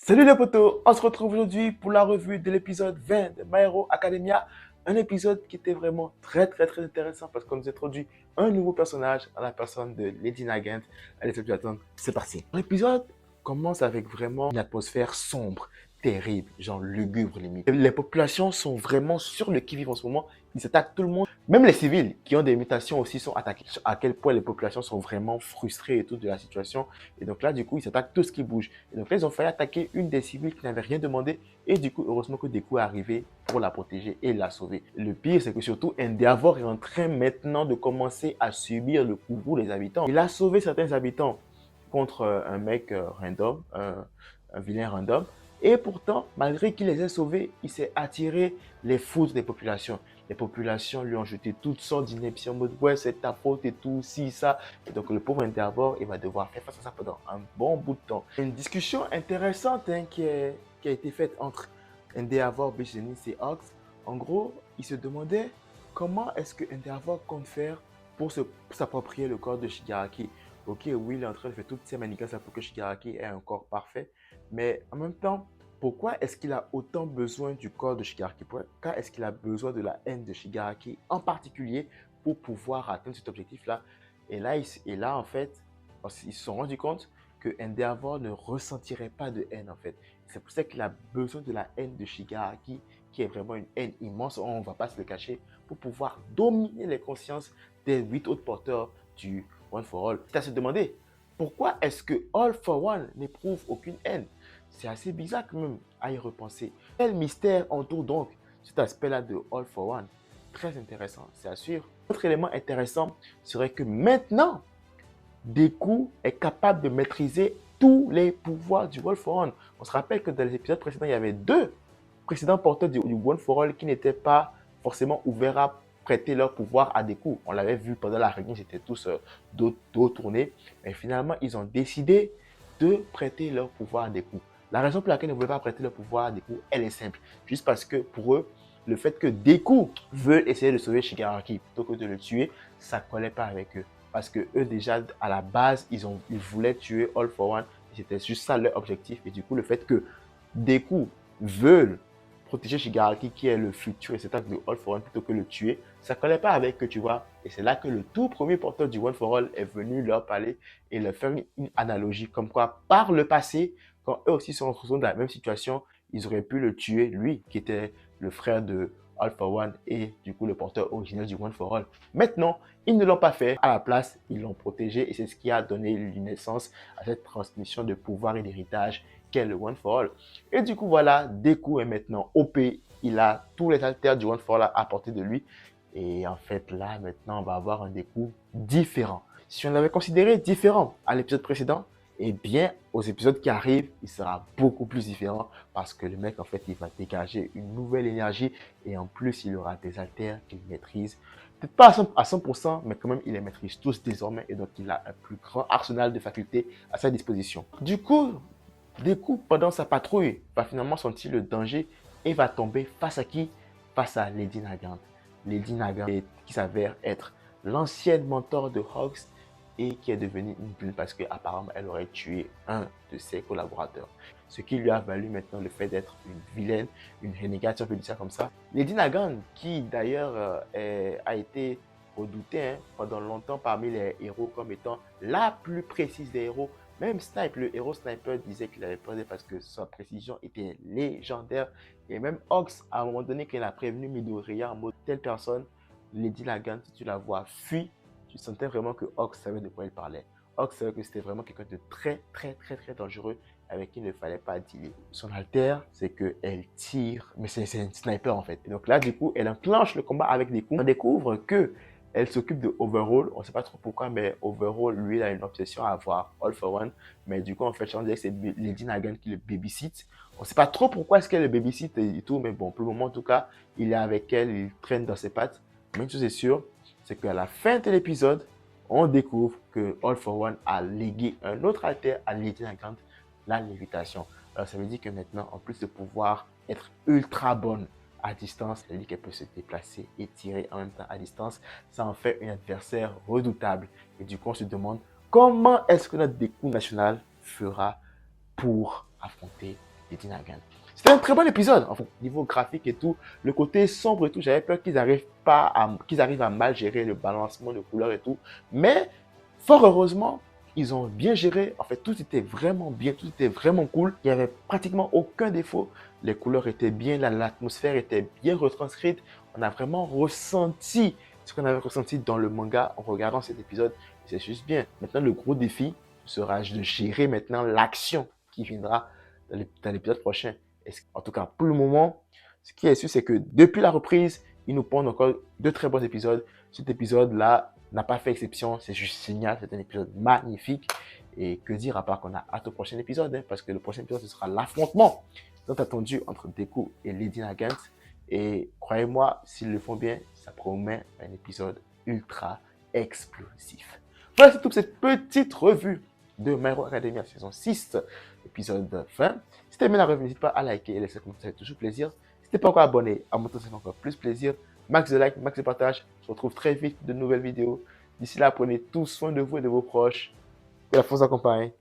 Salut les potos, on se retrouve aujourd'hui pour la revue de l'épisode 20 de My Hero Academia. Un épisode qui était vraiment très intéressant parce qu'on nous introduit un nouveau personnage à la personne de Lady Nagant. Allez, sans plus attendre, c'est parti. L'épisode commence avec vraiment une atmosphère sombre, terrible, genre lugubre limite. Les populations sont vraiment sur le qui-vive en ce moment. Ils attaquent tout le monde. Même les civils qui ont des mutations aussi sont attaqués. À quel point les populations sont vraiment frustrées et tout de la situation. Et donc là, du coup, ils s'attaquent tout ce qui bouge. Et donc là, ils ont failli attaquer une des civils qui n'avait rien demandé. Et du coup, heureusement que Deku est arrivé pour la protéger et la sauver. Le pire, c'est que surtout, Endeavor est en train maintenant de commencer à subir le courroux des habitants. Il a sauvé certains habitants contre un mec random, un vilain random. Et pourtant, malgré qu'il les ait sauvés, il s'est attiré les foudres des populations. Les populations lui ont jeté toutes sortes d'inepties en mode ouais, c'est ta faute et tout, si, ça. Et donc, le pauvre Endeavor, il va devoir faire face à ça pendant un bon bout de temps. Une discussion intéressante qui a été faite entre Endeavor, Bejenis et Ox. En gros, il se demandait comment est-ce que Endeavor compte faire pour s'approprier le corps de Shigaraki. Ok, oui, il est en train de faire toutes ces manigances pour que Shigaraki ait un corps parfait, mais en même temps, pourquoi est-ce qu'il a autant besoin du corps de Shigaraki? Pourquoi est-ce qu'il a besoin de la haine de Shigaraki en particulier pour pouvoir atteindre cet objectif-là? Et là, en fait, ils se sont rendus compte que Endeavor ne ressentirait pas de haine, en fait. C'est pour ça qu'il a besoin de la haine de Shigaraki, qui est vraiment une haine immense, on ne va pas se le cacher, pour pouvoir dominer les consciences des 8 autres porteurs du One for All. Tu as se demander, pourquoi est-ce que All for One n'éprouve aucune haine? C'est assez bizarre quand même à y repenser. Quel mystère entoure donc cet aspect-là de All for One? Très intéressant, c'est sûr. Autre élément intéressant serait que maintenant, Deku est capable de maîtriser tous les pouvoirs du All for One. On se rappelle que dans les épisodes précédents, il y avait deux précédents porteurs du One for All qui n'étaient pas forcément ouverts à prêter leur pouvoir à Deku. On l'avait vu pendant la réunion, ils étaient tous dos tournés. Mais finalement, ils ont décidé de prêter leur pouvoir à Deku. La raison pour laquelle ils ne voulaient pas prêter leur pouvoir à Deku, elle est simple. Juste parce que pour eux, le fait que Deku veut essayer de sauver Shigaraki plutôt que de le tuer, ça ne collait pas avec eux. Parce que eux, déjà, à la base, ils voulaient tuer All for One. C'était juste ça leur objectif. Et du coup, le fait que Deku veulent protéger Shigaraki, qui est le futur réceptacle de All for One, plutôt que le tuer, ça ne collait pas avec eux, tu vois. Et c'est là que le tout premier porteur du One for All est venu leur parler et leur faire une analogie, comme quoi, par le passé, quand eux aussi sont dans la même situation, ils auraient pu le tuer, lui, qui était le frère de All for One et du coup le porteur original du One for All. Maintenant, ils ne l'ont pas fait. À la place, ils l'ont protégé et c'est ce qui a donné naissance à cette transmission de pouvoir et d'héritage qu'est le One for All. Et du coup, voilà, Deku est maintenant OP. Il a tous les alters du One for All à portée de lui. Et en fait, là, maintenant, on va avoir un Deku différent. Si on l'avait considéré différent à l'épisode précédent, eh bien, aux épisodes qui arrivent, il sera beaucoup plus différent parce que le mec, en fait, il va dégager une nouvelle énergie et en plus, il aura des alters qu'il maîtrise. Peut-être pas à 100%, mais quand même, il les maîtrise tous désormais et donc il a un plus grand arsenal de facultés à sa disposition. Du coup, Deku, pendant sa patrouille, va finalement sentir le danger et va tomber face à qui? Face à Lady Nagant. Lady Nagant qui s'avère être l'ancienne mentor de Hawks et qui est devenue une vilaine parce qu'apparemment elle aurait tué un de ses collaborateurs. Ce qui lui a valu maintenant le fait d'être une vilaine, une renégade, si on peut dire ça comme ça. Lady Nagant, qui d'ailleurs a été redoutée pendant longtemps parmi les héros comme étant la plus précise des héros. Même Snipe, le héros sniper, disait qu'il avait peur parce que sa précision était légendaire. Et même Ox, à un moment donné, quand il a prévenu Midoriya en mode telle personne, Lady Nagant, si tu la vois, fuit, tu sentais vraiment que Ox savait de quoi il parlait. Ox savait que c'était vraiment quelqu'un de très dangereux avec qui il ne fallait pas dealer. Son alter, c'est qu'elle tire, mais c'est une sniper en fait. Et donc là, du coup, elle enclenche le combat avec des coups. On découvre que elle s'occupe de Overhaul. On ne sait pas trop pourquoi, mais Overhaul, lui, il a une obsession à avoir All for One. Mais du coup, en fait, on dirait que c'est Lady Nagant qui le babysit. On ne sait pas trop pourquoi est-ce qu'elle le babysit et tout, mais bon, pour le moment, en tout cas, il est avec elle, il traîne dans ses pattes. Mais une chose est sûre, c'est qu'à la fin de l'épisode, on découvre que All for One a légué un autre alter à Lady Nagant, la lévitation. Alors, ça veut dire que maintenant, en plus de pouvoir être ultra bonne à distance, ça veut dire qu'elle peut se déplacer et tirer en même temps à distance. Ça en fait un adversaire redoutable. Et du coup, on se demande comment est-ce que notre Deku national fera pour affronter Lady Nagant. C'était un très bon épisode, en fait, niveau graphique et tout, le côté sombre et tout, j'avais peur qu'ils arrivent à mal gérer le balancement de couleurs et tout, mais fort heureusement, ils ont bien géré, en fait, tout était vraiment bien, tout était vraiment cool, il n'y avait pratiquement aucun défaut, les couleurs étaient bien, l'atmosphère était bien retranscrite, on a vraiment ressenti ce qu'on avait ressenti dans le manga en regardant cet épisode, c'est juste bien. Maintenant, le gros défi sera de gérer maintenant l'action qui viendra dans l'épisode prochain. En tout cas, pour le moment, ce qui est sûr, c'est que depuis la reprise, ils nous pondent encore de très bons épisodes. Cet épisode-là n'a pas fait exception. C'est juste génial. C'est un épisode magnifique. Et que dire à part qu'on a hâte au prochain épisode, hein, parce que le prochain épisode, ce sera l'affrontement tant attendu entre Deku et Lady Nagant. Et croyez-moi, s'ils le font bien, ça promet un épisode ultra explosif. Voilà, c'est toute cette petite revue de My Hero Academia saison 6, épisode 20. Si t'aimes la revue, n'hésite pas à liker et laisser un commentaire, ça fait toujours plaisir. Si t'es pas encore abonné, à mon tour, ça fait encore plus plaisir. Max de like, max de partage. On se retrouve très vite pour de nouvelles vidéos. D'ici là, prenez tous soin de vous et de vos proches. Que la force accompagne.